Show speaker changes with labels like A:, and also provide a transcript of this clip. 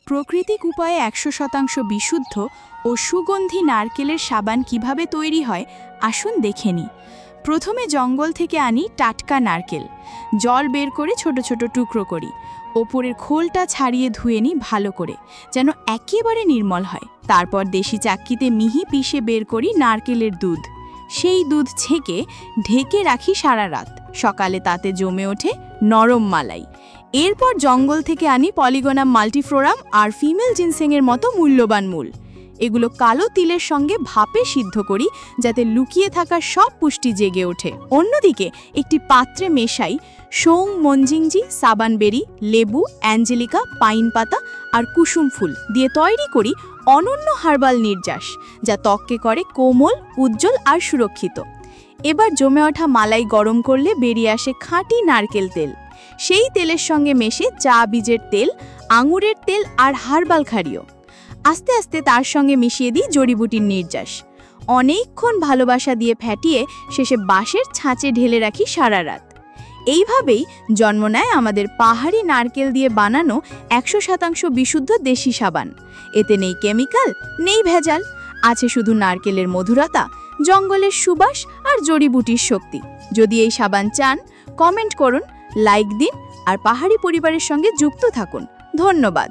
A: প্রাকৃতিক উপায়ে ১০০% বিশুদ্ধ ও সুগন্ধি নারকেলের সাবান কিভাবে তৈরি হয় আসুন দেখে নিই। প্রথমে জঙ্গল থেকে আনি টাটকা নারকেল, জল বের করে ছোট ছোট টুকরো করি। ওপরের খোলটা ছাড়িয়ে ধুয়ে নিই ভালো করে, যেন একেবারে নির্মল হয়। তারপর দেশি চাক্কিতে মিহি পিষে বের করি নারকেলের দুধ। সেই দুধ ছেঁকে ঢেকে রাখি সারা রাত। সকালে তাতে জমে ওঠে নরম মালাই। এরপর জঙ্গল থেকে আনি পলিগোনাম মাল্টিফ্লোরাম আর ফিমেল জিনসেংয়ের মতো মূল্যবান মূল। এগুলো কালো তিলের সঙ্গে ভাপে সিদ্ধ করি, যাতে লুকিয়ে থাকা সব পুষ্টি জেগে ওঠে। অন্যদিকে একটি পাত্রে মেশাই সৌং মঞ্জিংজি, সাবানবেরি, লেবু, অ্যাঞ্জেলিকা, পাইন পাতা আর কুসুম ফুল দিয়ে তৈরি করি অনন্য হার্বাল নির্যাস, যা ত্বককে করে কোমল, উজ্জ্বল আর সুরক্ষিত। এবার জমে ওঠা মালাই গরম করলে বেরিয়ে আসে খাঁটি নারকেল তেল। সেই তেলের সঙ্গে মেশে চা বীজের তেল, আঙুরের তেল আর হার্বাল ক্ষারীয়। আস্তে আস্তে তার সঙ্গে মিশিয়ে দিই জড়িবুটির নির্যাস। অনেকক্ষণ ভালোবাসা দিয়ে ফ্যাটিয়ে শেষে বাঁশের ছাঁচে ঢেলে রাখি সারা রাত। এইভাবেই জন্ম নেয় আমাদের পাহাড়ি নারকেল দিয়ে বানানো ১০০% বিশুদ্ধ দেশি সাবান। এতে নেই কেমিক্যাল, নেই ভেজাল, আছে শুধু নারকেলের মধুরতা, জঙ্গলের সুবাস আর জড়িবুটির শক্তি। যদি এই সাবান চান, কমেন্ট করুন, লাইক দিন আর পাহাড়ি পরিবারের সঙ্গে যুক্ত থাকুন। ধন্যবাদ।